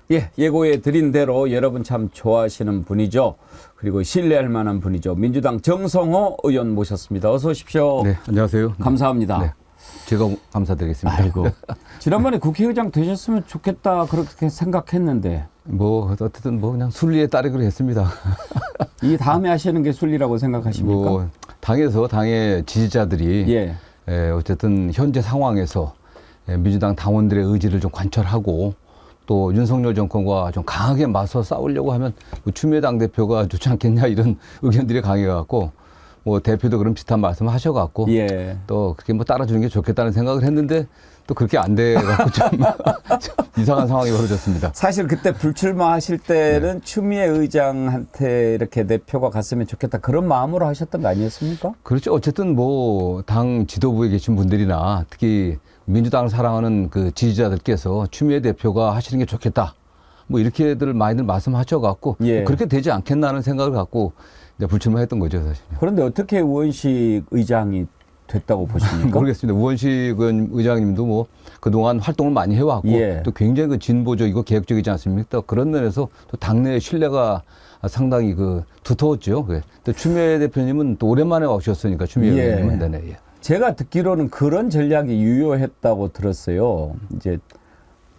예, 예고해 드린 대로 여러분 참 좋아하시는 분이죠. 그리고 신뢰할 만한 분이죠. 민주당 정성호 의원 모셨습니다. 어서 오십시오. 네, 안녕하세요. 감사합니다. 네, 제가 감사드리겠습니다. 아이고. 지난번에 국회의장 되셨으면 좋겠다 그렇게 생각했는데 뭐 어쨌든 뭐 그냥 순리에 따르기로 했습니다. 이 다음에 하시는 게 순리라고 생각하십니까? 뭐 당의 지지자들이 예. 어쨌든 현재 상황에서 민주당 당원들의 의지를 좀 관철하고 또 윤석열 정권과 좀 강하게 맞서 싸우려고 하면 뭐 추미애 당대표가 좋지 않겠냐 이런 의견들이 강해갖고 뭐 대표도 그런 비슷한 말씀을 하셔갖고 예. 또 그렇게 뭐 따라주는 게 좋겠다는 생각을 했는데 또 그렇게 안 돼갖고 좀 이상한 상황이 벌어졌습니다. 사실 그때 불출마하실 때는 추미애 의장한테 이렇게 내 표가 갔으면 좋겠다 그런 마음으로 하셨던 거 아니었습니까? 그렇죠. 어쨌든 뭐 당 지도부에 계신 분들이나 특히 민주당을 사랑하는 그 지지자들께서 추미애 대표가 하시는 게 좋겠다. 뭐 이렇게들 많이들 말씀하셔갖고 예. 그렇게 되지 않겠나는 생각을 갖고 이제 불출마했던 거죠, 사실. 그런데 어떻게 우원식 의장이 됐다고 보십니까? 모르겠습니다. 우원식 의장님도 뭐 그동안 활동을 많이 해왔고 예. 또 굉장히 그 진보적이고 개혁적이지 않습니까? 또 그런 면에서 또 당내 신뢰가 상당히 그 두터웠죠. 또 추미애 대표님은 또 오랜만에 오셨으니까 추미애 예. 의원님은 네네. 예. 제가 듣기로는 그런 전략이 유효했다고 들었어요. 이제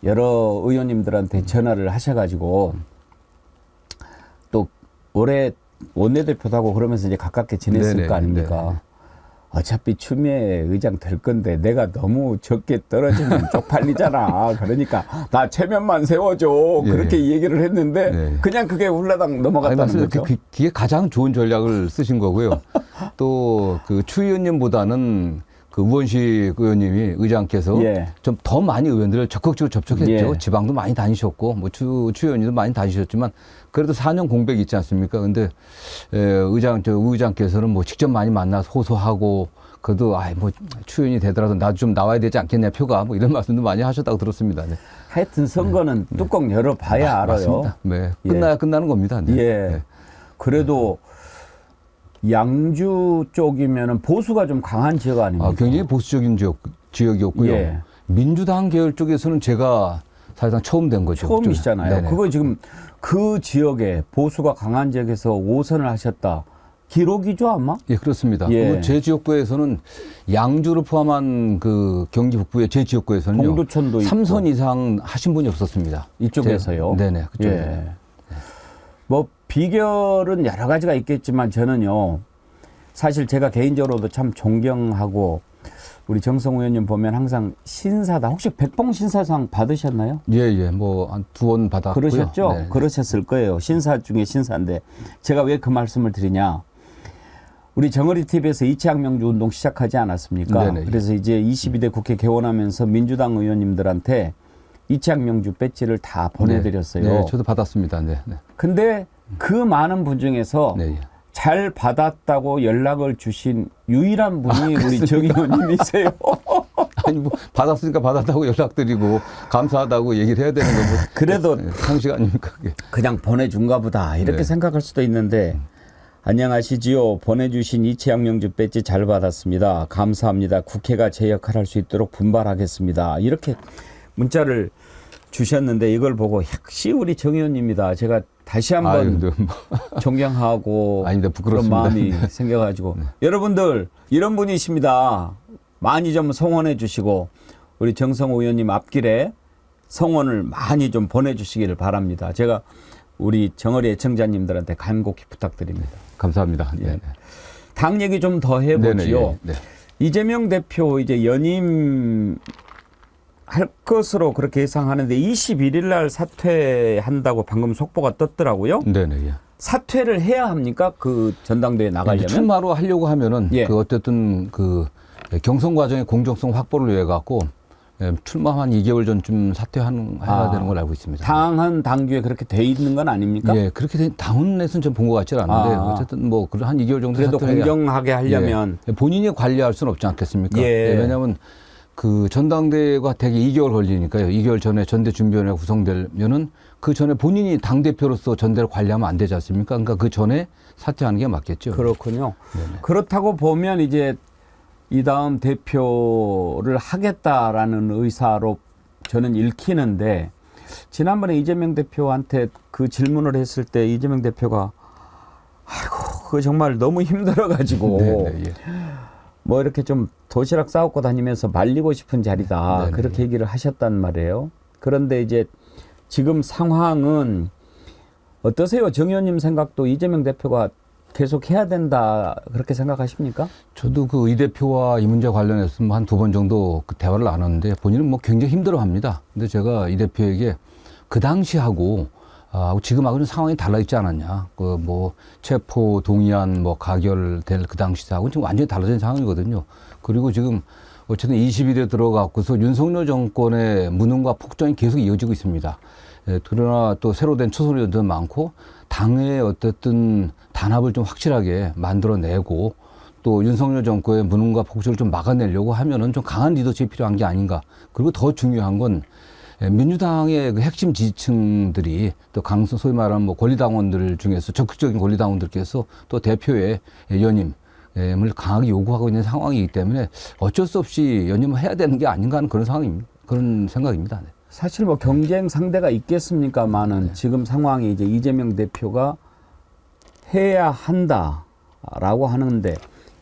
여러 의원님들한테 전화를 하셔가지고 또 올해 원내대표도 하고 그러면서 이제 가깝게 지냈을 네네. 거 아닙니까? 네네. 어차피 추미애 의장 될 건데 내가 너무 적게 떨어지면 쪽팔리잖아. 그러니까 나 체면만 세워줘. 예. 그렇게 얘기를 했는데 네. 그냥 그게 훌라당 넘어갔다는 맞습니다. 거죠. 그게 가장 좋은 전략을 쓰신 거고요. 또 그 추 의원님보다는 그 우원식 의원님이 의장께서 예. 좀 더 많이 의원들을 적극적으로 접촉했죠. 예. 지방도 많이 다니셨고 뭐 추 의원님도 많이 다니셨지만 그래도 4년 공백이 있지 않습니까? 근데 의장께서는 뭐 직접 많이 만나서 호소하고 그래도 뭐 추 의원이 되더라도 나도 좀 나와야 되지 않겠냐 표가 뭐 이런 말씀도 많이 하셨다고 들었습니다. 네. 하여튼 선거는 뚜껑 열어봐야 알아요. 맞습니다. 네. 예. 끝나야 끝나는 겁니다. 네. 예. 네. 그래도 양주 쪽이면은 보수가 좀 강한 지역 아닙니까? 굉장히 보수적인 지역이었고요. 예. 민주당 계열 쪽에서는 제가 사실상 처음 된 거죠. 처음이시잖아요. 네네. 그거 지금 그 지역에 보수가 강한 지역에서 5선을 하셨다. 기록이죠 아마? 예, 그렇습니다. 예. 그리고 제 지역구에서는 양주를 포함한 그 경기 북부의 제 지역구에서는요. 동두천도 있고. 3선 이상 하신 분이 없었습니다. 이쪽에서요? 네네. 그쪽에. 예. 뭐 비결은 여러 가지가 있겠지만 저는요. 사실 제가 개인적으로도 참 존경하고 우리 정성호 의원님 보면 항상 신사다. 혹시 백봉 신사상 받으셨나요? 예. 뭐 한 2번 받았고요. 그러셨죠? 네. 그러셨을 거예요. 신사 중에 신사인데 제가 왜 그 말씀을 드리냐. 우리 정어리 TV에서 이채학 명주 운동 시작하지 않았습니까? 네네. 그래서 이제 22대 국회 개원하면서 민주당 의원님들한테 이채학 명주 배지를 다 보내드렸어요. 네, 저도 받았습니다. 네. 근데 그 많은 분 중에서 네. 잘 받았다고 연락을 주신 유일한 분이 우리 정 의원님이세요. 아니 뭐 받았으니까 받았다고 연락드리고 감사하다고 얘기를 해야 되는 거고. 그래도 상식 아닙니까? 그게. 그냥 보내준가 보다 이렇게 네. 생각할 수도 있는데 안녕하시지요. 보내주신 이채학 명주 배지 잘 받았습니다. 감사합니다. 국회가 제 역할 할 수 있도록 분발하겠습니다. 이렇게 문자를 주셨는데 이걸 보고 역시 우리 정 의원님이다. 제가 다시 한번 존경하고 아닙니다. 그런 부끄럽습니다. 마음이 네. 생겨가지고 여러분들 이런 분이십니다. 많이 좀 성원해 주시고 우리 정성호 의원님 앞길에 성원을 많이 좀 보내주시기를 바랍니다. 제가 우리 정어리 애청자님들한테 간곡히 부탁드립니다. 감사합니다. 예. 네. 당 얘기 좀 더 해보지요. 네네, 예. 네. 이재명 대표 이제 연임 할 것으로 그렇게 예상하는데 21일 날 사퇴한다고 방금 속보가 떴더라고요. 네네. 예. 사퇴를 해야 합니까? 그 전당대회 나가려면? 출마로 하려고 하면은 예. 그 어쨌든 그 경선 과정의 공정성 확보를 위해 갖고 출마 한 2개월 전쯤 사퇴해야 되는 걸 알고 있습니다. 당헌 당규에 그렇게 돼 있는 건 아닙니까? 예, 그렇게 된 당헌에서는 좀 본 것 같지 않은데 어쨌든 뭐 한 2개월 정도 그래도 사퇴해야 공정하게 하려면 예, 본인이 관리할 수는 없지 않겠습니까? 예. 왜냐하면 그 전당대회가 대개 2개월 걸리니까요. 2개월 전에 전대 준비위원회가 구성되면은 그 전에 본인이 당 대표로서 전대를 관리하면 안 되지 않습니까? 그러니까 그 전에 사퇴하는 게 맞겠죠. 그렇군요. 네네. 그렇다고 보면 이제 이 다음 대표를 하겠다라는 의사로 저는 읽히는데 지난번에 이재명 대표한테 그 질문을 했을 때 이재명 대표가 아이고 그거 정말 너무 힘들어가지고 네네, 예. 뭐 이렇게 좀 도시락 싸갖고 다니면서 말리고 싶은 자리다 네네. 그렇게 얘기를 하셨단 말이에요. 그런데 이제 지금 상황은 어떠세요? 정 의원님 생각도 이재명 대표가 계속 해야 된다 그렇게 생각하십니까? 저도 그 이 대표와 이 문제 관련해서 한 두 번 정도 그 대화를 나눴는데 본인은 뭐 굉장히 힘들어합니다. 근데 제가 이 대표에게 그 당시하고 지금하고는 상황이 달라있지 않았냐. 그 뭐 체포 동의안 뭐 가결될 그 당시하고는 지금 완전히 달라진 상황이거든요. 그리고 지금 어쨌든 20일에 들어가고서 윤석열 정권의 무능과 폭정이 계속 이어지고 있습니다. 그러나 또 새로 된 초선 의원들 많고 당의 어쨌든 단합을 좀 확실하게 만들어내고 또 윤석열 정권의 무능과 폭정을 좀 막아내려고 하면은 좀 강한 리더십이 필요한 게 아닌가. 그리고 더 중요한 건 민주당의 그 핵심 지지층들이 또 소위 말하는 뭐 권리당원들 중에서 적극적인 권리당원들께서 또 대표의 연임을 강하게 요구하고 있는 상황이기 때문에 어쩔 수 없이 연임을 해야 되는 게 아닌가 하는 그런 상황입니다. 그런 생각입니다. 네. 사실 뭐 경쟁 상대가 있겠습니까만은 지금 상황이 이제 이재명 대표가 해야 한다라고 하는데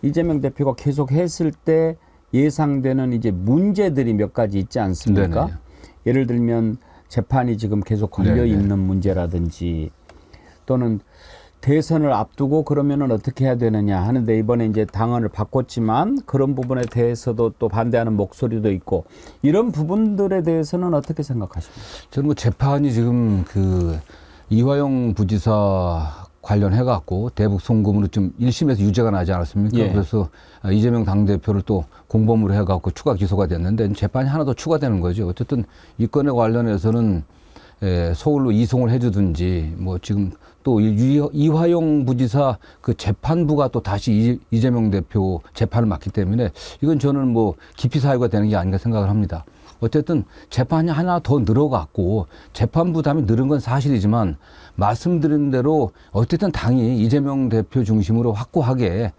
이재명 대표가 계속 했을 때 예상되는 이제 문제들이 몇 가지 있지 않습니까? 네네. 예를 들면 재판이 지금 계속 걸려 네네. 있는 문제라든지 또는 대선을 앞두고 그러면은 어떻게 해야 되느냐 하는데 이번에 이제 당헌을 바꿨지만 그런 부분에 대해서도 또 반대하는 목소리도 있고 이런 부분들에 대해서는 어떻게 생각하십니까? 저는 뭐 재판이 지금 그 이화영 부지사 관련해 갖고 대북 송금으로 좀 1심에서 유죄가 나지 않았습니까? 예. 그래서 이재명 당대표를 또 공범으로 해 갖고 추가 기소가 됐는데 재판이 하나 더 추가되는 거죠. 어쨌든 이 건에 관련해서는 서울로 이송을 해주든지 뭐 지금 또 이화영 부지사 그 재판부가 또 다시 이재명 대표 재판을 맡기 때문에 이건 저는 뭐 기피 사유가 되는 게 아닌가 생각을 합니다. 어쨌든 재판이 하나 더 늘어갔고 재판 부담이 늘은 건 사실이지만 말씀드린 대로 어쨌든 당이 이재명 대표 중심으로 확고하게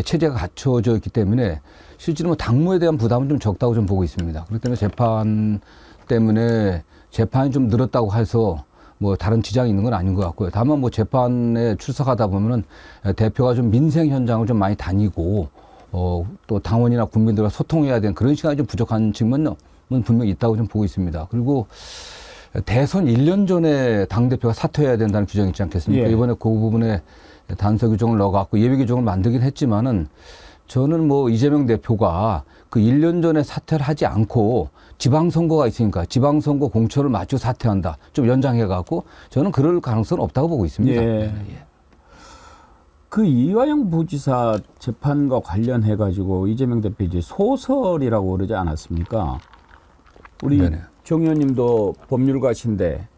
체제가 갖춰져 있기 때문에 실제로 뭐 당무에 대한 부담은 좀 적다고 좀 보고 있습니다. 그렇기 때문에 재판 때문에 재판이 좀 늘었다고 해서 뭐 다른 지장이 있는 건 아닌 것 같고요. 다만 뭐 재판에 출석하다 보면은 대표가 좀 민생 현장을 좀 많이 다니고 또 당원이나 국민들과 소통해야 되는 그런 시간이 좀 부족한 측면은 분명히 있다고 좀 보고 있습니다. 그리고 대선 1년 전에 당대표가 사퇴해야 된다는 규정이 있지 않겠습니까? 예. 이번에 그 부분에 단서 규정을 넣어갖고 예비 규정을 만들긴 했지만은 저는 뭐 이재명 대표가 그 1년 전에 사퇴를 하지 않고 지방선거가 있으니까 지방선거 공천을 맞추고 사퇴한다. 좀 연장해갖고 저는 그럴 가능성은 없다고 보고 있습니다. 예. 네. 그 이화영 부지사 재판과 관련해 가지고 이재명 대표 이제 소설이라고 그러지 않았습니까? 우리 네네. 정 의원님도 법률가신데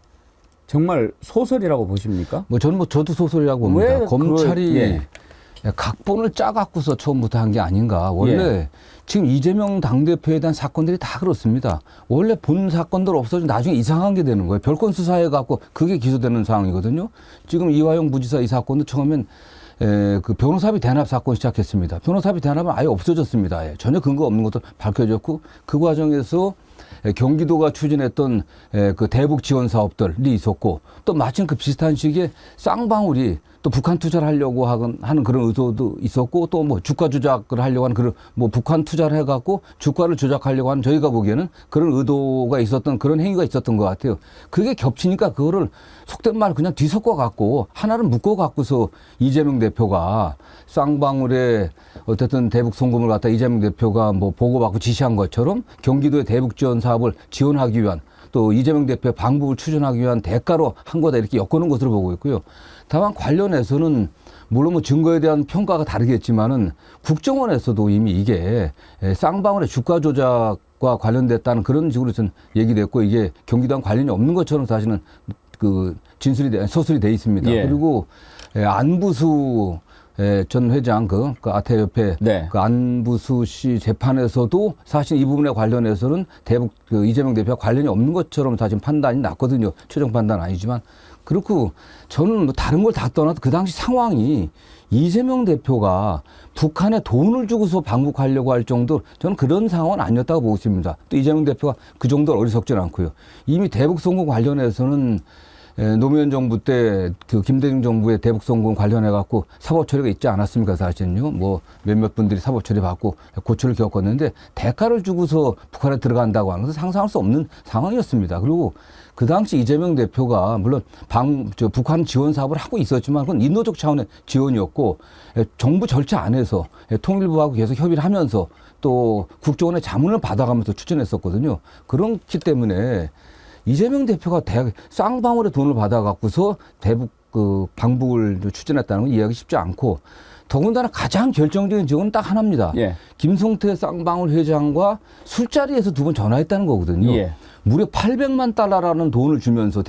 정말 소설이라고 보십니까? 뭐 저는 뭐 저도 소설이라고 봅니다. 왜 검찰이 예. 각본을 짜갖고서 처음부터 한 게 아닌가. 원래 지금 이재명 당대표에 대한 사건들이 다 그렇습니다. 원래 본 사건들 없어지고 나중에 이상한 게 되는 거예요. 별건 수사해갖고 그게 기소되는 상황이거든요. 지금 이화영 부지사 이 사건도 처음엔 그 변호사비 대납 사건 시작했습니다. 변호사비 대납은 아예 없어졌습니다. 전혀 근거 없는 것도 밝혀졌고 그 과정에서 경기도가 추진했던 그 대북 지원 사업들이 있었고 또 마침 그 비슷한 시기에 쌍방울이 또 북한 투자를 하려고 하는 그런 의도도 있었고 또 뭐 주가 조작을 하려고 하는 그런 뭐 북한 투자를 해갖고 주가를 조작하려고 하는 저희가 보기에는 그런 의도가 있었던 그런 행위가 있었던 것 같아요. 그게 겹치니까 그거를 속된 말 그냥 뒤섞어 갖고 하나를 묶어 갖고서 이재명 대표가 쌍방울에 어쨌든 대북 송금을 갖다 이재명 대표가 뭐 보고받고 지시한 것처럼 경기도의 대북 지원 사업을 지원하기 위한 또 이재명 대표의 방북을 추진하기 위한 대가로 한 거다 이렇게 엮어놓은 것으로 보고 있고요. 다만 관련해서는 물론 뭐 증거에 대한 평가가 다르겠지만은 국정원에서도 이미 이게 쌍방울의 주가 조작과 관련됐다는 그런 식으로 좀 얘기됐고 이게 경기도와 관련이 없는 것처럼 사실은 그 소설이 돼 있습니다. 예. 그리고 안부수 전 회장 그 아태협회 네. 그 안부수 씨 재판에서도 사실 이 부분에 관련해서는 대북 그 이재명 대표와 관련이 없는 것처럼 사실 판단이 났거든요. 최종 판단 아니지만 그렇고 저는 뭐 다른 걸 다 떠나도 그 당시 상황이 이재명 대표가 북한에 돈을 주고서 방북하려고 할 정도 저는 그런 상황은 아니었다고 보고 있습니다. 또 이재명 대표가 그 정도로 어리석지는 않고요. 이미 대북 송금 관련해서는 노무현 정부 때 그 김대중 정부의 대북 송금 관련해 갖고 사법 처리가 있지 않았습니까? 사실은요. 뭐 몇몇 분들이 사법 처리 받고 고초를 겪었는데 대가를 주고서 북한에 들어간다고 하는 것은 상상할 수 없는 상황이었습니다. 그리고 그 당시 이재명 대표가 물론 북한 지원 사업을 하고 있었지만 그건 인도적 차원의 지원이었고 정부 절차 안에서 통일부하고 계속 협의를 하면서 또 국정원의 자문을 받아가면서 추진했었거든요. 그렇기 때문에 이재명 대표가 쌍방울의 돈을 받아갖고서 대북 그 방북을 추진했다는 건 이해하기 쉽지 않고 더군다나 가장 결정적인 지원은 딱 하나입니다. 예. 김성태 쌍방울 회장과 술자리에서 두 번 전화했다는 거거든요. 예. 무려 800만 달러라는 돈을 주면서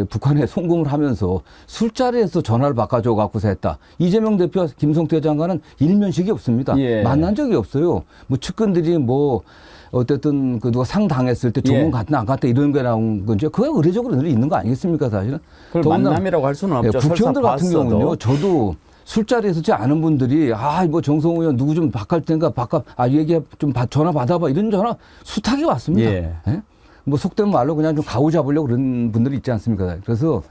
북한에 송금을 하면서 술자리에서 전화를 바꿔줘 갖고서 했다. 이재명 대표와 김성태 회장과는 일면식이 없습니다. 예. 만난 적이 없어요. 뭐 측근들이 뭐 어쨌든 그 누가 상 당했을 때 조문 예. 갔나 안 갔다 이런 게 나온 건지 그게 의례적으로 늘 있는 거 아니겠습니까 사실은? 그걸 더군다나 만남이라고 할 수는 없죠. 국회의원들 설사 같은 봤어도. 경우는요. 저도 술자리에 서지 않은 분들이 뭐 정성호 의원 누구 좀 바꿀 테니까 얘기 좀 전화 받아봐 이런 전화 수탁이 왔습니다. 예. 예? 뭐 속된 말로 그냥 좀 가오 잡으려고 그런 분들이 있지 않습니까? 그래서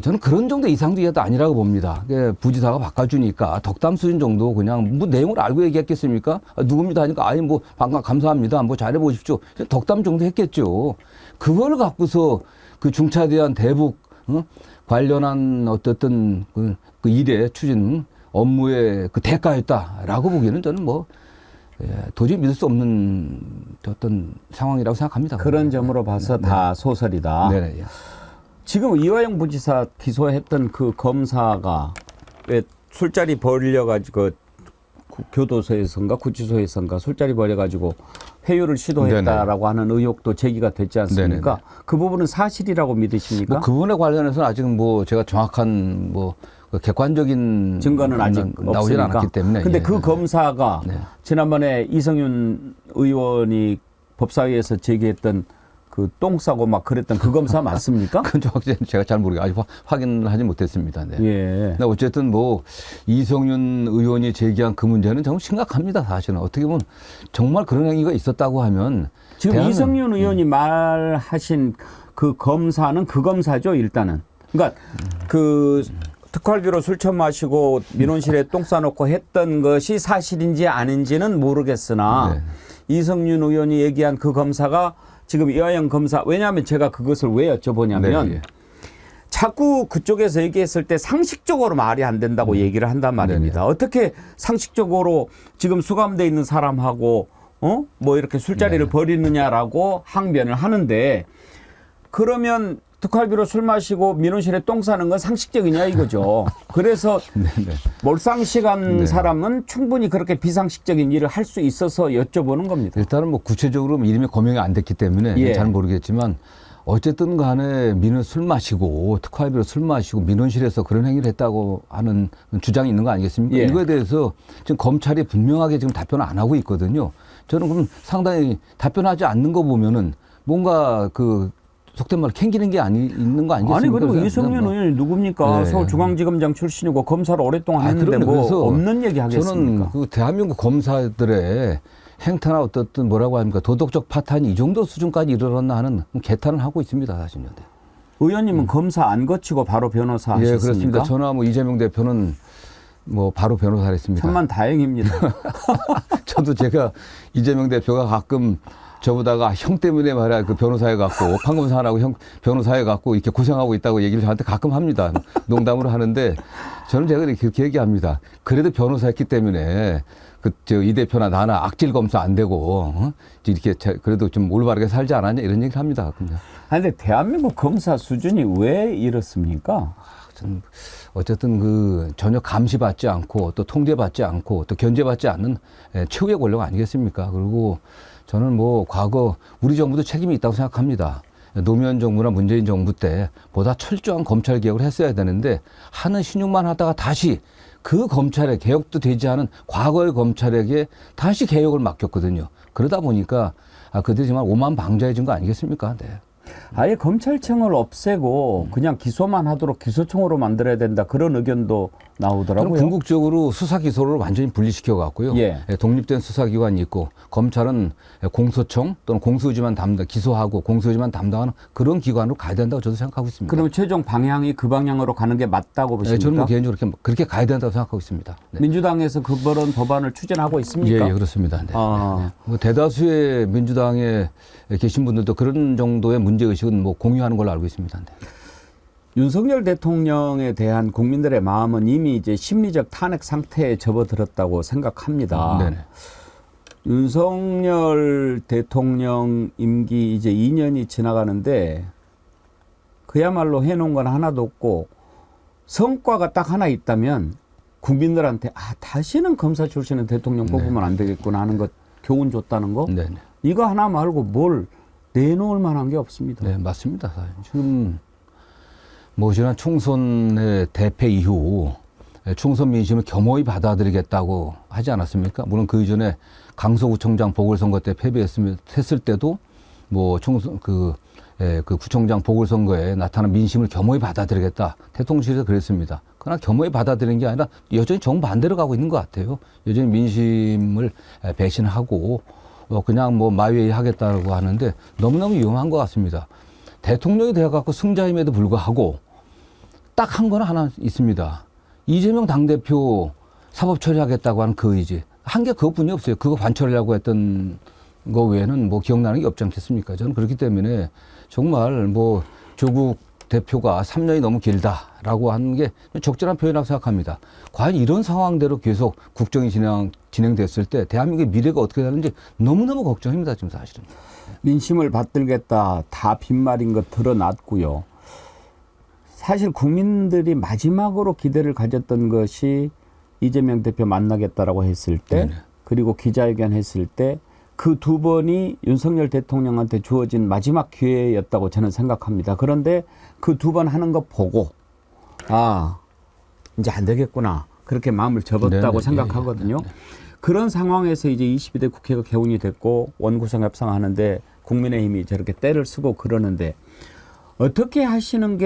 저는 그런 정도 이상적이도 아니라고 봅니다. 부지사가 바꿔주니까 덕담 수준 정도 그냥 뭐 내용을 알고 얘기했겠습니까? 누굽니다 하니까 뭐 반갑 감사합니다. 뭐 잘해보십시오. 덕담 정도 했겠죠. 그걸 갖고서 그 중차대한 대북 관련한 어쨌든 그 일의 추진 업무의 그 대가였다라고 보기에는 저는 도저히 믿을 수 없는 어떤 상황이라고 생각합니다. 그런 점으로 봐서 다 소설이다. 네. 지금 이화영 부지사 기소했던 그 검사가 왜 술자리 벌려가지고 교도소에선가 구치소에선가 술자리 벌여가지고 회유를 시도했다라고 하는 의혹도 제기가 됐지 않습니까? 네네. 그 부분은 사실이라고 믿으십니까? 그 부분에 관련해서는 아직 제가 정확한 객관적인 증거는 아직 나오질 없으니까. 않았기 때문에. 근데 그 검사가 지난번에 이성윤 의원이 법사위에서 제기했던 그 똥 싸고 막 그랬던 그 검사 맞습니까? 그건 정확히 제가 잘 모르겠어요. 아직 확인을 하지 못했습니다. 네. 예. 근데 어쨌든 이성윤 의원이 제기한 그 문제는 정말 심각합니다. 사실은 어떻게 보면 정말 그런 행위가 있었다고 하면 지금 이성윤 의원이 말하신 그 검사는 그 검사죠, 일단은. 그러니까 그 특활비로 술 처음 마시고 민원실에 똥 싸놓고 했던 것이 사실인지 아닌지는 모르겠으나 이성윤 의원이 얘기한 그 검사가 지금 이화영 검사, 왜냐하면 제가 그것을 왜 여쭤보냐면 자꾸 그쪽에서 얘기했을 때 상식적으로 말이 안 된다고 얘기를 한단 말입니다. 어떻게 상식적으로 지금 수감돼 있는 사람하고 뭐 이렇게 술자리를 벌이느냐라고 항변을 하는데 그러면 특활비로 술 마시고 민원실에 똥 싸는 건 상식적이냐 이거죠. 그래서 몰상식한 사람은 충분히 그렇게 비상식적인 일을 할 수 있어서 여쭤보는 겁니다. 일단은 구체적으로 이름이 검명이 안 됐기 때문에 잘 모르겠지만 어쨌든 간에 술 마시고 특활비로 술 마시고 민원실에서 그런 행위를 했다고 하는 주장이 있는 거 아니겠습니까? 이거에 대해서 지금 검찰이 분명하게 지금 답변을 안 하고 있거든요. 저는 그럼 상당히 답변하지 않는 거 보면은 뭔가 속된 말로 캥기는 게 있는 거 아니겠습니까? 아니 그리고 이성윤 의원이 누굽니까? 서울중앙지검장 출신이고 검사를 오랫동안 했는데 없는 얘기 하겠습니까? 저는 대한민국 검사들의 행태나 어떻든 뭐라고 합니까? 도덕적 파탄이 이 정도 수준까지 이르렀나 하는 개탄을 하고 있습니다. 사실은. 의원님은 검사 안 거치고 바로 변호사 하셨습니까? 그렇습니다. 저나 이재명 대표는 바로 변호사를 했습니다. 천만 다행입니다. 저도 제가 이재명 대표가 가끔 저보다가 형 때문에 말이야 변호사에 갖고 판검사하고 변호사에 갖고 이렇게 고생하고 있다고 얘기를 저한테 가끔 합니다. 농담으로 하는데 저는 제가 그렇게 얘기합니다. 그래도 변호사였기 때문에 이 대표나 나나 악질 검사 안 되고 이렇게 그래도 좀 올바르게 살지 않았냐 이런 얘기를 합니다. 근데 대한민국 검사 수준이 왜 이렇습니까? 어쨌든 전혀 감시받지 않고 또 통제받지 않고 또 견제받지 않는 최후의 권력 아니겠습니까? 그리고 저는 과거 우리 정부도 책임이 있다고 생각합니다. 노무현 정부나 문재인 정부 때 보다 철저한 검찰 개혁을 했어야 되는데 하는 신용만 하다가 다시 그 검찰의 개혁도 되지 않은 과거의 검찰에게 다시 개혁을 맡겼거든요. 그러다 보니까 그들이 정말 오만방자해진 거 아니겠습니까? 네. 아예 검찰청을 없애고 그냥 기소만 하도록 기소청으로 만들어야 된다. 그런 의견도 나오더라고요. 저는 궁극적으로 수사 기소를 완전히 분리시켜 갖고요. 예. 독립된 수사기관이 있고 검찰은 공소청 또는 공소유지만 기소하고 공소유지만 담당하는 그런 기관으로 가야 된다고 저도 생각하고 있습니다. 그러면 최종 방향이 그 방향으로 가는 게 맞다고 보십니까? 저는 뭐 개인적으로 그렇게 가야 된다고 생각하고 있습니다. 네. 민주당에서 그런 법안을 추진하고 있습니까? 예, 그렇습니다. 네. 아. 뭐 대다수의 민주당에 계신 분들도 그런 정도의 문제의식은 뭐 공유하는 걸로 알고 있습니다. 네. 윤석열 대통령에 대한 국민들의 마음은 이미 이제 심리적 탄핵 상태에 접어들었다고 생각합니다. 네네. 윤석열 대통령 임기 이제 2년이 지나가는데 그야말로 해놓은 건 하나도 없고 성과가 딱 하나 있다면 국민들한테 다시는 검사 출신은 대통령 뽑으면 안 되겠구나 하는 것 교훈 줬다는 거 네네. 이거 하나 말고 뭘 내놓을 만한 게 없습니다. 네, 맞습니다. 지금 뭐 지난 총선의 대패 이후 총선 민심을 겸허히 받아들이겠다고 하지 않았습니까? 물론 그 이전에 강서구청장 보궐선거 때 패배했을 때도 뭐 총선 그 구청장 보궐선거에 나타난 민심을 겸허히 받아들이겠다. 대통령실에서 그랬습니다. 그러나 겸허히 받아들이는 게 아니라 여전히 정반대로 가고 있는 것 같아요. 여전히 민심을 배신하고 그냥 뭐 마이웨이 하겠다고 하는데 너무너무 위험한 것 같습니다. 대통령이 되어갖고 승자임에도 불구하고 딱 한 건 하나 있습니다. 이재명 당대표 사법 처리하겠다고 하는 그 의지. 한 게 그것뿐이 없어요. 그거 관철하려고 했던 거 외에는 뭐 기억나는 게 없지 않겠습니까? 저는 그렇기 때문에 정말 뭐 조국 대표가 3년이 너무 길다라고 하는 게 적절한 표현이라고 생각합니다. 과연 이런 상황대로 계속 국정이 진행됐을 때 대한민국의 미래가 어떻게 되는지 너무너무 걱정입니다. 지금 사실은. 민심을 받들겠다 다 빈말인 것 드러났고요. 사실 국민들이 마지막으로 기대를 가졌던 것이 이재명 대표 만나겠다라고 했을 때 네네. 그리고 기자회견 했을 때 그 두 번이 윤석열 대통령한테 주어진 마지막 기회였다고 저는 생각합니다. 그런데 그 두 번 하는 거 보고 이제 안 되겠구나 그렇게 마음을 접었다고 네네. 생각하거든요. 네네. 그런 상황에서 이제 22대 국회가 개원이 됐고 원구성 협상하는데 국민의힘이 저렇게 때를 쓰고 그러는데 어떻게 하는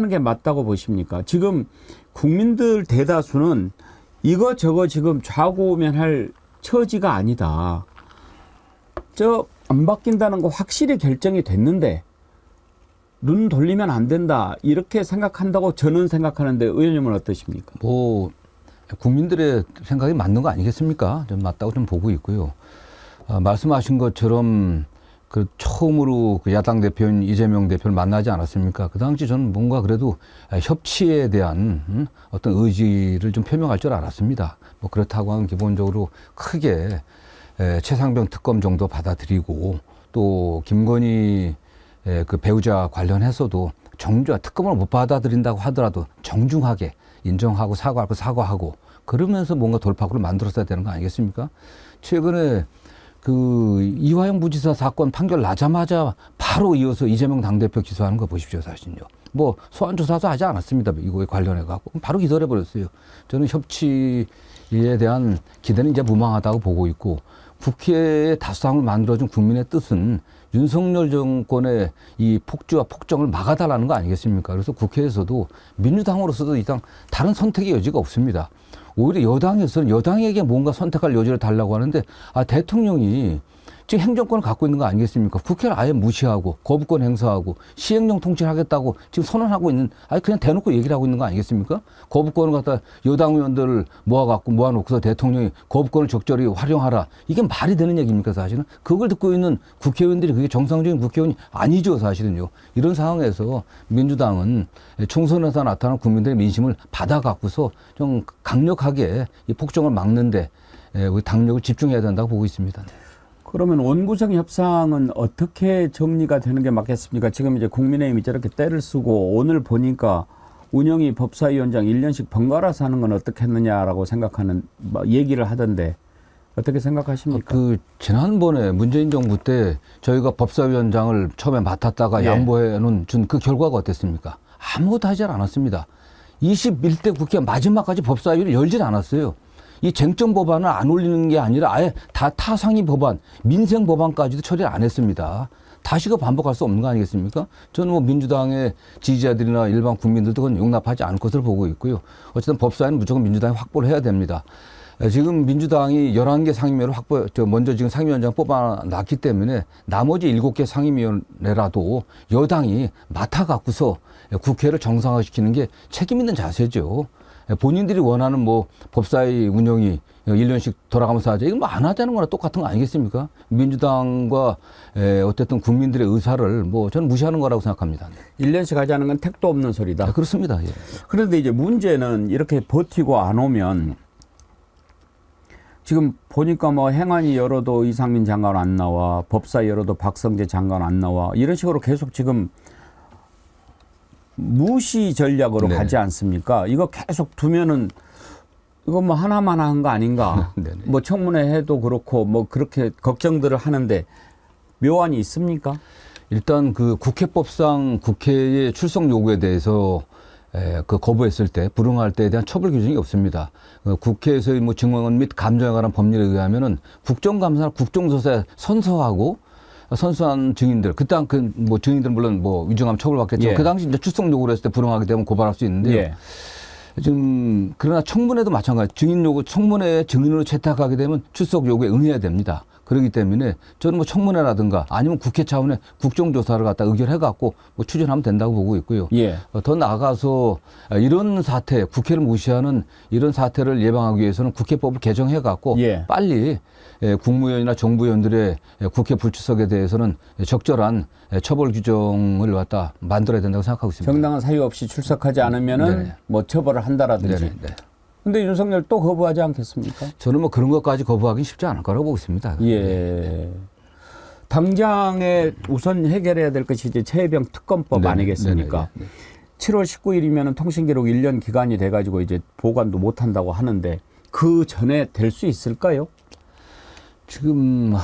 게 맞다고 보십니까? 지금 국민들 대다수는 이거 저거 지금 좌고우면할 처지가 아니다. 안 바뀐다는 거 확실히 결정이 됐는데 눈 돌리면 안 된다. 이렇게 생각한다고 저는 생각하는데 의원님은 어떠십니까? 뭐 국민들의 생각이 맞는 거 아니겠습니까? 좀 맞다고 좀 보고 있고요. 말씀하신 것처럼 그 처음으로 그 야당 대표인 이재명 대표를 만나지 않았습니까? 그 당시 저는 뭔가 그래도 협치에 대한 어떤 의지를 좀 표명할 줄 알았습니다. 뭐 그렇다고 하면 기본적으로 크게 최상병 특검 정도 받아들이고 또 김건희 그 배우자 관련해서도 특검을 못 받아들인다고 하더라도 정중하게 인정하고 사과하고 그러면서 뭔가 돌파구를 만들었어야 되는 거 아니겠습니까? 최근에 그 이화영 부지사 사건 판결 나자마자 바로 이어서 이재명 당대표 기소하는 거 보십시오, 사실은요. 뭐 소환 조사도 하지 않았습니다. 이거에 관련해 갖고 바로 기소해 버렸어요. 저는 협치에 대한 기대는 이제 무망하다고 보고 있고 국회의 다수당을 만들어준 국민의 뜻은 윤석열 정권의 이 폭주와 폭정을 막아달라는 거 아니겠습니까? 그래서 국회에서도 민주당으로서도 이 당 다른 선택의 여지가 없습니다. 오히려 여당에서는 여당에게 뭔가 선택할 여지를 달라고 하는데 대통령이 지금 행정권을 갖고 있는 거 아니겠습니까? 국회를 아예 무시하고 거부권 행사하고 시행령 통치하겠다고 지금 선언하고 있는 그냥 대놓고 얘기를 하고 있는 거 아니겠습니까? 거부권을 갖다 여당 의원들을 모아놓고서 대통령이 거부권을 적절히 활용하라. 이게 말이 되는 얘기입니까 사실은? 그걸 듣고 있는 국회의원들이 그게 정상적인 국회의원이 아니죠 사실은요. 이런 상황에서 민주당은 총선에서 나타난 국민들의 민심을 받아갖고서 좀 강력하게 이 폭정을 막는데 우리 당력을 집중해야 된다고 보고 있습니다. 그러면 원구성 협상은 어떻게 정리가 되는 게 맞겠습니까? 지금 이제 국민의힘이 저렇게 때를 쓰고 오늘 보니까 운영위 법사위원장 1년씩 번갈아서 하는 건 어떻게 했느냐라고 생각하는 얘기를 하던데 어떻게 생각하십니까? 지난번에 문재인 정부 때 저희가 법사위원장을 처음에 맡았다가 예. 양보해 준 그 결과가 어땠습니까? 아무것도 하지 않았습니다. 21대 국회 마지막까지 법사위를 열질 않았어요. 이 쟁점 법안을 안 올리는 게 아니라 아예 다 타상위 법안, 민생 법안까지도 처리를 안 했습니다. 다시가 반복할 수 없는 거 아니겠습니까? 저는 뭐 민주당의 지지자들이나 일반 국민들도 그건 용납하지 않을 것으로 보고 있고요. 어쨌든 법사위는 무조건 민주당이 확보를 해야 됩니다. 지금 민주당이 11개 상임위를 먼저 지금 상임위원장 뽑아놨기 때문에 나머지 7개 상임위원회라도 여당이 맡아갖고서 국회를 정상화시키는 게 책임 있는 자세죠. 본인들이 원하는 뭐 법사위 운영이 1년씩 돌아가면서 하자. 이건 뭐 안 하자는 거나 똑같은 거 아니겠습니까? 민주당과 어쨌든 국민들의 의사를 뭐 저는 무시하는 거라고 생각합니다. 1년씩 하자는 건 택도 없는 소리다. 네, 그렇습니다. 예. 그런데 이제 문제는 이렇게 버티고 안 오면 지금 보니까 뭐 행안위 열어도 이상민 장관 안 나와, 법사위 열어도 박성재 장관 안 나와, 이런 식으로 계속 지금 무시 전략으로 네네. 가지 않습니까? 이거 계속 두면은 이거 뭐 하나만 한 거 아닌가? 네네. 뭐 청문회 해도 그렇고 뭐 그렇게 걱정들을 하는데 묘안이 있습니까? 일단 그 국회법상 국회의 출석 요구에 대해서 거부했을 때, 불응할 때에 대한 처벌 규정이 없습니다. 국회에서의 뭐 증언 및 감정에 관한 법률에 의하면은 국정감사나 국정조사에 선서하고 선수한 증인들, 그때 뭐 증인들은 물론 뭐 위증하면 처벌받겠죠. 예. 그 당시 이제 출석 요구를 했을 때 불응하게 되면 고발할 수 있는데요. 예. 지금 그러나 청문회도 마찬가지. 증인 요구, 청문회에 증인으로 채택하게 되면 출석 요구에 응해야 됩니다. 그렇기 때문에 저는 뭐 청문회라든가 아니면 국회 차원의 국정조사를 갖다 의결해갖고 뭐 추진하면 된다고 보고 있고요. 예. 더 나아가서 이런 사태, 국회를 무시하는 이런 사태를 예방하기 위해서는 국회법을 개정해갖고 예. 빨리 국무위원이나 정부위원들의 국회 불출석에 대해서는 적절한 처벌 규정을 갖다 만들어야 된다고 생각하고 있습니다. 정당한 사유 없이 출석하지 않으면은 네네. 뭐 처벌을 한다라든지. 네네, 네. 근데 윤석열 또 거부하지 않겠습니까? 저는 뭐 그런 것까지 거부하기 쉽지 않을 거라고 보고 있습니다. 예. 당장에 우선 해결해야 될 것이 이제 최혜병 특검법 네네, 아니겠습니까? 네네, 7월 19일이면 통신기록 1년 기간이 돼가지고 이제 보관도 못 한다고 하는데 그 전에 될 수 있을까요? 지금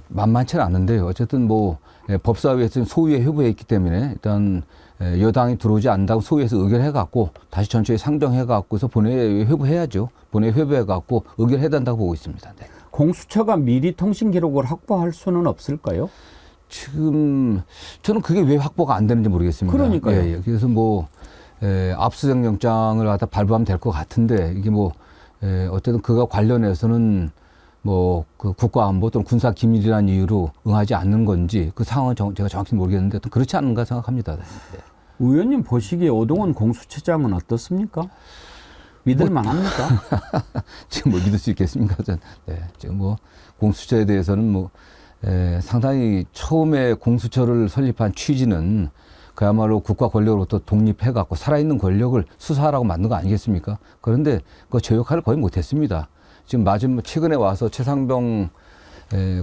만만치는 않은데요. 어쨌든 뭐 법사위에서 소위에 회부해 있기 때문에 일단 여당이 들어오지 않는다고 소위에서 의결해갖고 다시 전체에 상정해갖고서 본회의에 회부해야죠. 본회의 회부해갖고 의결해야 된다고 보고 있습니다. 네. 공수처가 미리 통신 기록을 확보할 수는 없을까요? 지금 저는 그게 왜 확보가 안 되는지 모르겠습니다. 그러니까요. 예, 예. 그래서 뭐 압수수색 영장을 갖다 발부하면 될 것 같은데 이게 뭐 어쨌든 그가 관련해서는 뭐 그 국가안보 또는 군사 기밀이라는 이유로 응하지 않는 건지 그 상황은 제가 정확히 모르겠는데 그렇지 않은가 생각합니다. 네. 의원님 보시기에 오동원 공수처장은 어떻습니까? 믿을 만합니까? 지금 뭐 믿을 수 있겠습니까? 네. 지금 뭐 공수처에 대해서는 뭐 상당히 처음에 공수처를 설립한 취지는 그야말로 국가 권력으로부터 독립해갖고 살아있는 권력을 수사하라고 만든 거 아니겠습니까? 그런데 그 제 역할을 거의 못했습니다. 지금 최근에 와서 최상병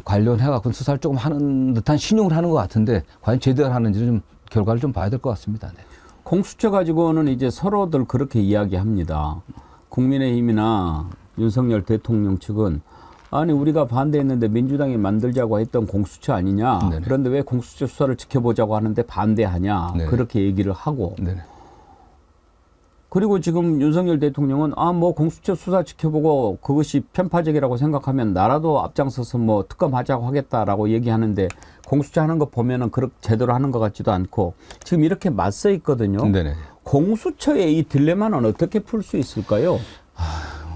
관련해갖고 수사를 조금 하는 듯한 신용을 하는 것 같은데 과연 제대로 하는지는 좀 결과를 좀 봐야 될 것 같습니다. 네. 공수처 가지고는 이제 서로들 그렇게 이야기합니다. 국민의힘이나 윤석열 대통령 측은 아니 우리가 반대했는데 민주당이 만들자고 했던 공수처 아니냐. 네네. 그런데 왜 공수처 수사를 지켜보자고 하는데 반대하냐. 네네. 그렇게 얘기를 하고. 네네. 그리고 지금 윤석열 대통령은 뭐 공수처 수사 지켜보고 그것이 편파적이라고 생각하면 나라도 앞장서서 뭐 특검하자고 하겠다라고 얘기하는데 공수처 하는 거 보면은 제대로 하는 것 같지도 않고 지금 이렇게 맞서 있거든요. 네네. 공수처의 이 딜레마는 어떻게 풀 수 있을까요?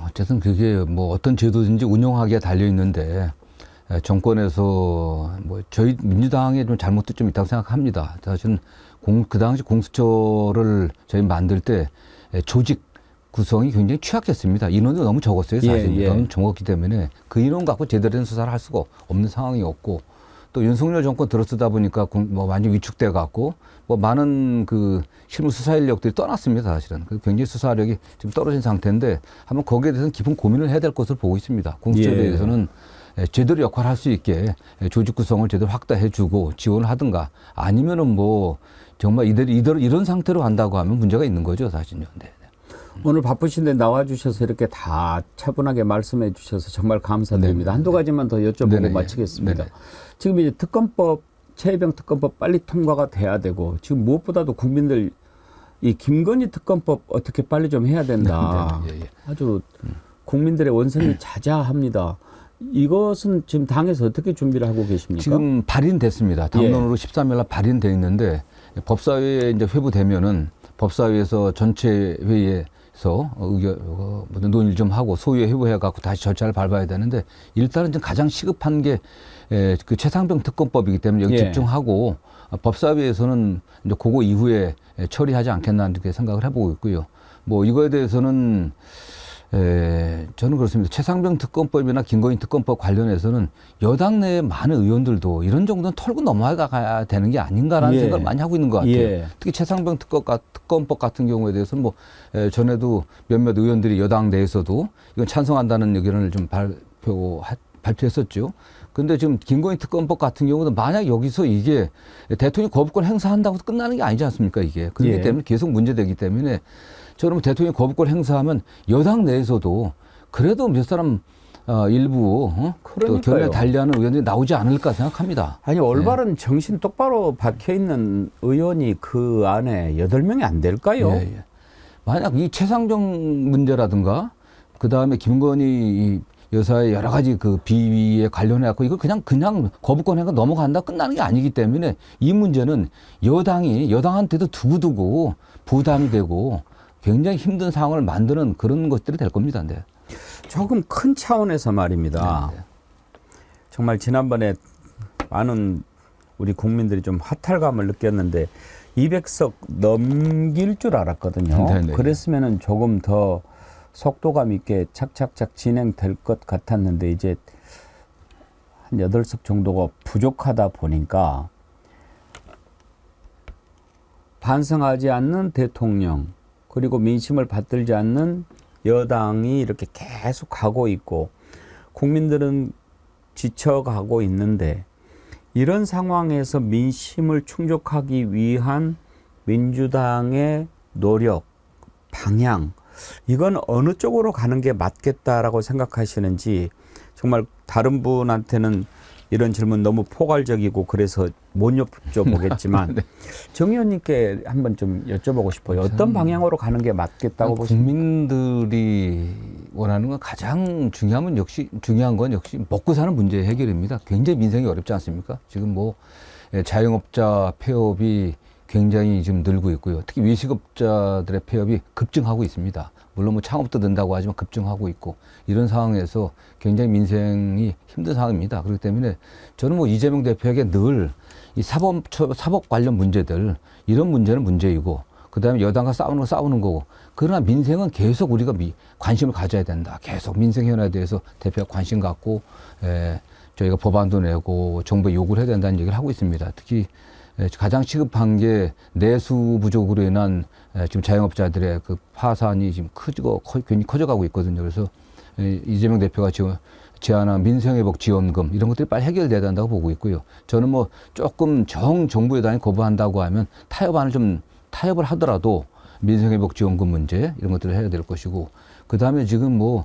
어쨌든 그게 뭐 어떤 제도든지 운영하기에 달려 있는데 정권에서 뭐 저희 민주당의 좀 잘못도 좀 있다고 생각합니다. 사실은 그 당시 공수처를 저희 만들 때 조직 구성이 굉장히 취약했습니다. 인원이 너무 적었어요. 사실 너무 적었기 때문에 그 인원 갖고 제대로 된 수사를 할 수가 없는 상황이었고 또 윤석열 정권 들어서다 보니까 뭐 완전 위축돼 갖고 뭐 많은 그 실무 수사 인력들이 떠났습니다. 사실은 굉장히 수사력이 지금 떨어진 상태인데 한번 거기에 대해서는 깊은 고민을 해야 될 것으로 보고 있습니다. 공수처에 대해서는 제대로 역할을 할 수 있게 조직 구성을 제대로 확대해주고 지원을 하든가 아니면은 뭐 정말 이런 상태로 간다고 하면 문제가 있는 거죠, 사실은요. 네. 오늘 바쁘신데 나와주셔서 이렇게 다 차분하게 말씀해 주셔서 정말 감사드립니다. 한두 가지만 더 여쭤보고 네네. 마치겠습니다. 네네. 지금 이제 특검법, 최혜병 특검법 빨리 통과가 돼야 되고 지금 무엇보다도 국민들 이 김건희 특검법 어떻게 빨리 좀 해야 된다. 예, 예. 아주 국민들의 원성이 자자합니다. 이것은 지금 당에서 어떻게 준비를 하고 계십니까? 지금 발의됐습니다. 당론으로 13일 날 발의돼 있는데 법사위에 이제 회부되면은 법사위에서 전체 회의에서 모든 논의를 좀 하고 소위에 회부해 갖고 다시 절차를 밟아야 되는데 일단은 지금 가장 시급한 게 그 최상병 특검법이기 때문에 여기 예. 집중하고 법사위에서는 이제 그거 이후에 처리하지 않겠나 이렇게 생각을 해보고 있고요. 뭐 이거에 대해서는 저는 그렇습니다. 최상병 특검법이나 김건희 특검법 관련해서는 여당 내의 많은 의원들도 이런 정도는 털고 넘어가야 되는 게 아닌가라는 예. 생각을 많이 하고 있는 것 같아요. 예. 특히 최상병 특검법 같은 경우에 대해서는 뭐 전에도 몇몇 의원들이 여당 내에서도 이건 찬성한다는 의견을 좀 발표했었죠. 근데 지금 김건희 특검법 같은 경우도 만약 여기서 이게 대통령 거부권 행사한다고 끝나는 게 아니지 않습니까, 이게. 그렇기 예. 때문에 계속 문제되기 때문에 저는 대통령 거부권 행사하면 여당 내에서도 그래도 몇 사람 일부 또 그러니까요. 견해 달리하는 의원들이 나오지 않을까 생각합니다. 아니 올바른 정신 똑바로 박혀 있는 의원이 그 안에 8명이 안 될까요? 예, 예. 만약 이 최상병 문제라든가 그 다음에 김건희 이 여사의 여러 가지 그 비위에 관련해 갖고 이거 그냥 거부권 행사 넘어간다 끝나는 게 아니기 때문에 이 문제는 여당한테도 두고두고 부담이 되고 굉장히 힘든 상황을 만드는 그런 것들이 될 겁니다. 네. 조금 큰 차원에서 말입니다. 네. 정말 지난번에 많은 우리 국민들이 좀 허탈감을 느꼈는데 200석 넘길 줄 알았거든요. 네, 네. 그랬으면은 조금 더 속도감 있게 착착착 진행될 것 같았는데 이제 한 8석 정도가 부족하다 보니까 반성하지 않는 대통령 그리고 민심을 받들지 않는 여당이 이렇게 계속 가고 있고 국민들은 지쳐가고 있는데 이런 상황에서 민심을 충족하기 위한 민주당의 노력, 방향 이건 어느 쪽으로 가는 게 맞겠다라고 생각하시는지 정말 다른 분한테는 이런 질문 너무 포괄적이고 그래서 못 여쭤보겠지만 네. 정 의원님께 한번 좀 여쭤보고 싶어요. 어떤 방향으로 가는 게 맞겠다고 보십니까? 국민들이 원하는 건 가장 중요한 건 역시 먹고 사는 문제 해결입니다. 굉장히 민생이 어렵지 않습니까? 지금 뭐 자영업자 폐업이 굉장히 지금 늘고 있고요. 특히 외식업자들의 폐업이 급증하고 있습니다. 물론 뭐 창업도 는다고 하지만 급증하고 있고 이런 상황에서 굉장히 민생이 힘든 상황입니다. 그렇기 때문에 저는 뭐 이재명 대표에게 늘 이 사법 관련 문제들 이런 문제는 문제이고 그다음에 여당과 싸우는 거고 그러나 민생은 계속 우리가 관심을 가져야 된다. 계속 민생 현안에 대해서 대표가 관심 갖고 저희가 법안도 내고 정부에 요구를 해야 된다는 얘기를 하고 있습니다. 특히 가장 시급한 게 내수 부족으로 인한 지금 자영업자들의 그 파산이 지금 괜히 커져가고 있거든요. 그래서 이재명 대표가 지금 제안한 민생회복 지원금 이런 것들이 빨리 해결돼야 된다고 보고 있고요. 저는 뭐 조금 정부 여당이 거부한다고 하면 타협을 하더라도 민생회복 지원금 문제 이런 것들을 해야 될 것이고 그다음에 지금 뭐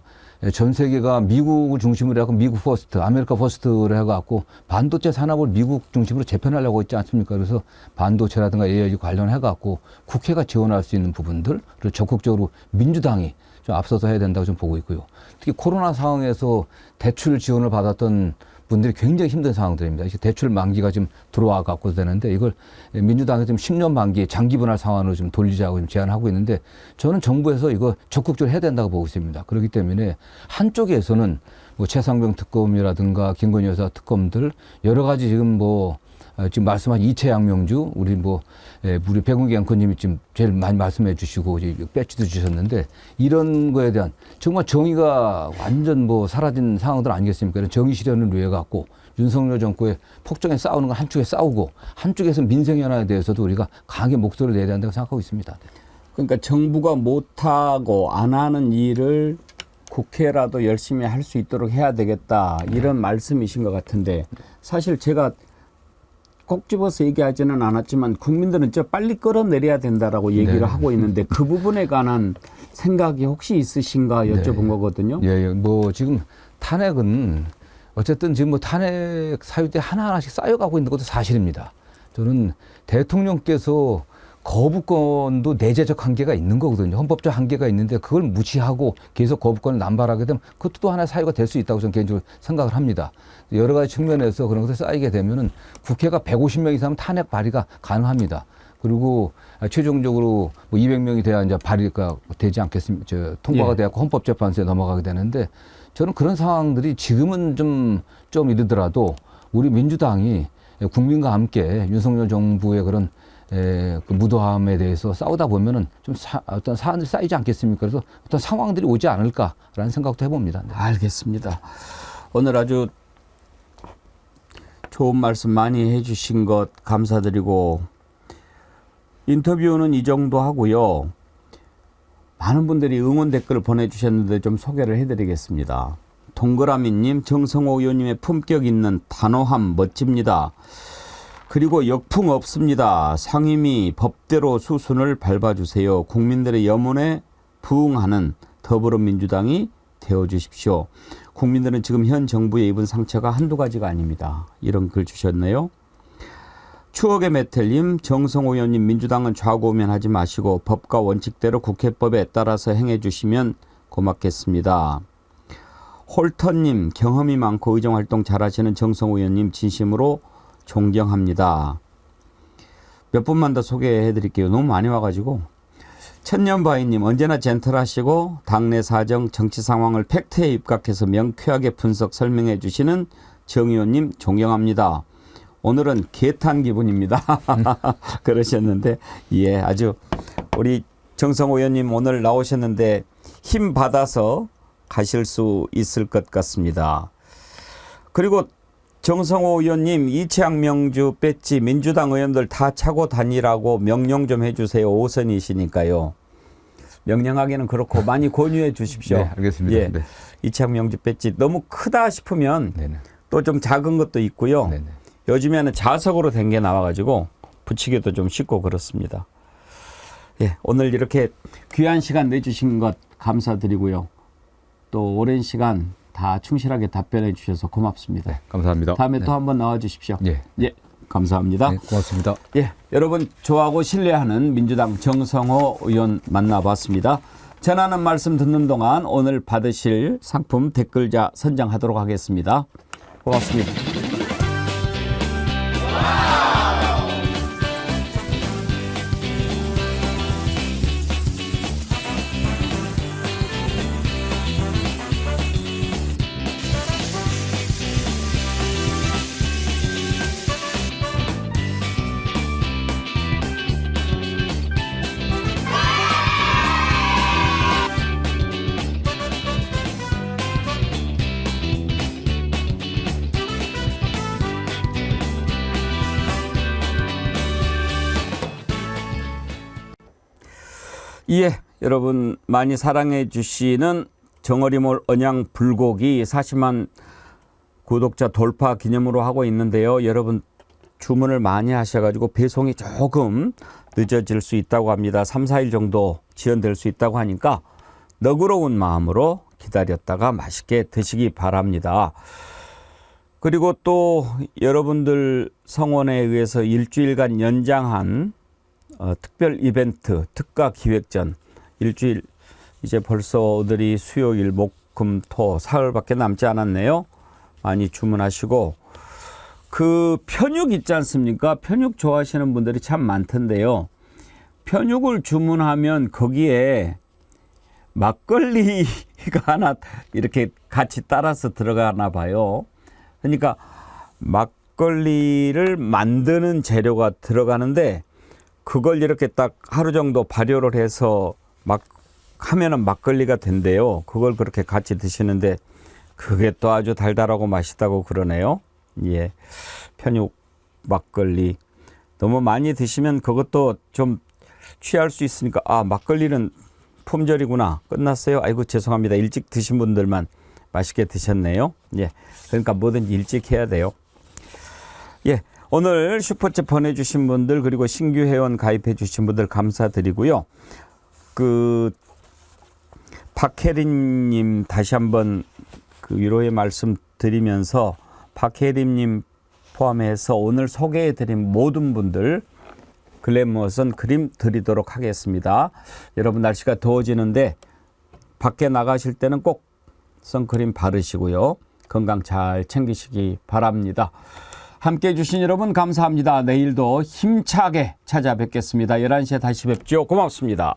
전 세계가 미국을 중심으로 해갖고 미국 퍼스트, 아메리카 퍼스트를 해갖고 반도체 산업을 미국 중심으로 재편하려고 있지 않습니까? 그래서 반도체라든가 AI 관련해갖고 국회가 지원할 수 있는 부분들을 적극적으로 민주당이 좀 앞서서 해야 된다고 좀 보고 있고요. 특히 코로나 상황에서 대출 지원을 받았던 분들이 굉장히 힘든 상황들입니다. 이제 대출 만기가 지금 들어와 갖고 되는데 이걸 민주당이 지금 10년 만기 장기 분할 상황으로 좀 돌리자고 지금 제안하고 있는데 저는 정부에서 이거 적극적으로 해야 된다고 보고 있습니다. 그렇기 때문에 한쪽에서는 뭐 최상병 특검이라든가 김건희 여사 특검들 여러 가지 지금 지금 말씀하신 이채양명주 우리 백운기 앵커님이 지금 제일 많이 말씀해 주시고 배지도 주셨는데 이런 거에 대한 정말 정의가 완전 사라진 상황들 아니겠습니까? 이런 정의 실현을 위해 갖고 윤석열 정권의 폭정에 싸우는 건 한쪽에 싸우고 한쪽에서 민생 현안에 대해서도 우리가 강하게 목소리를 내야 된다고 생각하고 있습니다. 그러니까 정부가 못하고 안 하는 일을 국회라도 열심히 할 수 있도록 해야 되겠다 이런 말씀이신 것 같은데 사실 제가 꼭 집어서 얘기하지는 않았지만 국민들은 빨리 끌어내려야 된다라고 얘기를 하고 있는데 그 부분에 관한 생각이 혹시 있으신가 여쭤본 네. 거거든요. 예, 뭐 지금 탄핵은 어쨌든 지금 뭐 탄핵 사유대 하나하나씩 쌓여가고 있는 것도 사실입니다. 저는 대통령께서 거부권도 내재적 한계가 있는 거거든요. 헌법적 한계가 있는데 그걸 무시하고 계속 거부권을 남발하게 되면 그것도 또 하나의 사유가 될 수 있다고 저는 개인적으로 생각을 합니다. 여러 가지 측면에서 그런 것이 쌓이게 되면은 국회가 150명 이상 탄핵 발의가 가능합니다. 그리고 최종적으로 뭐 200명이 돼야 이제 발의가 되지 않겠습니까? 통과가 예. 돼갖고 헌법재판소에 넘어가게 되는데 저는 그런 상황들이 지금은 좀 이르더라도 우리 민주당이 국민과 함께 윤석열 정부의 그런 그 무도함에 대해서 싸우다 보면은 좀 어떤 사안들이 쌓이지 않겠습니까? 그래서 어떤 상황들이 오지 않을까라는 생각도 해봅니다. 네. 알겠습니다. 오늘 아주 좋은 말씀 많이 해주신 것 감사드리고 인터뷰는 이 정도 하고요. 많은 분들이 응원 댓글을 보내주셨는데 좀 소개를 해드리겠습니다. 동그라미님, 정성호 의원님의 품격 있는 단호함 멋집니다. 그리고 역풍 없습니다. 상임위 법대로 수순을 밟아주세요. 국민들의 염원에 부응하는 더불어민주당이 되어주십시오. 국민들은 지금 현 정부에 입은 상처가 한두 가지가 아닙니다. 이런 글 주셨네요. 추억의 메텔님, 정성호 의원님, 민주당은 좌고우면하지 마시고 법과 원칙대로 국회법에 따라서 행해 주시면 고맙겠습니다. 홀턴님, 경험이 많고 의정활동 잘하시는 정성호 의원님 진심으로 존경합니다. 몇 분만 더 소개해 드릴게요. 너무 많이 와가지고. 천년바위님, 언제나 젠틀하시고 당내 사정, 정치 상황을 팩트에 입각해서 명쾌하게 분석 설명해 주시는 정 의원님 존경합니다. 오늘은 개탄 기분입니다. 그러셨는데, 예, 아주 우리 정성호 의원님 오늘 나오셨는데 힘 받아서 가실 수 있을 것 같습니다. 그리고 정성호 의원님, 이채양 명주 배지 민주당 의원들 다 차고 다니라고 명령 좀 해주세요. 5선이시니까요. 명령하기는 그렇고 많이 권유해 주십시오. 네, 알겠습니다. 예, 네. 이채양 명주 배지 너무 크다 싶으면 네네. 또 좀 작은 것도 있고요. 네네. 요즘에는 자석으로 된 게 나와가지고 붙이기도 좀 쉽고 그렇습니다. 예, 오늘 이렇게 귀한 시간 내주신 것 감사드리고요. 또 오랜 시간 다 충실하게 답변해 주셔서 고맙습니다. 네, 감사합니다. 다음에 네. 또 한번 나와 주십시오. 예. 예, 감사합니다. 네, 고맙습니다. 예, 여러분 좋아하고 신뢰하는 민주당 정성호 의원 만나봤습니다. 전하는 말씀 듣는 동안 오늘 받으실 상품 댓글자 선정하도록 하겠습니다. 고맙습니다. 예, 여러분 많이 사랑해 주시는 정어리몰 언양 불고기 40만 구독자 돌파 기념으로 하고 있는데요. 여러분 주문을 많이 하셔가지고 배송이 조금 늦어질 수 있다고 합니다. 3, 4일 정도 지연될 수 있다고 하니까 너그러운 마음으로 기다렸다가 맛있게 드시기 바랍니다. 그리고 또 여러분들 성원에 의해서 일주일간 연장한 특별 이벤트 특가 기획전 일주일 이제 벌써 오늘이 수요일 목금토 사흘밖에 남지 않았네요. 많이 주문하시고 그 편육 있지 않습니까? 편육 좋아하시는 분들이 참 많던데요. 편육을 주문하면 거기에 막걸리가 하나 이렇게 같이 따라서 들어가나 봐요. 그러니까 막걸리를 만드는 재료가 들어가는데 그걸 이렇게 딱 하루 정도 발효를 해서 막 하면은 막걸리가 된대요. 그걸 그렇게 같이 드시는데 그게 또 아주 달달하고 맛있다고 그러네요. 예. 편육 막걸리. 너무 많이 드시면 그것도 좀 취할 수 있으니까 아, 막걸리는 품절이구나. 끝났어요. 아이고 죄송합니다. 일찍 드신 분들만 맛있게 드셨네요. 예. 그러니까 뭐든지 일찍 해야 돼요. 예. 오늘 슈퍼챗 보내주신 분들 그리고 신규 회원 가입해 주신 분들 감사드리고요. 그 박혜림님 다시 한번 그 위로의 말씀 드리면서 박혜림님 포함해서 오늘 소개해드린 모든 분들 글래머선 그림 드리도록 하겠습니다. 여러분 날씨가 더워지는데 밖에 나가실 때는 꼭 선크림 바르시고요. 건강 잘 챙기시기 바랍니다. 함께해 주신 여러분 감사합니다. 내일도 힘차게 찾아뵙겠습니다. 11시에 다시 뵙죠. 고맙습니다.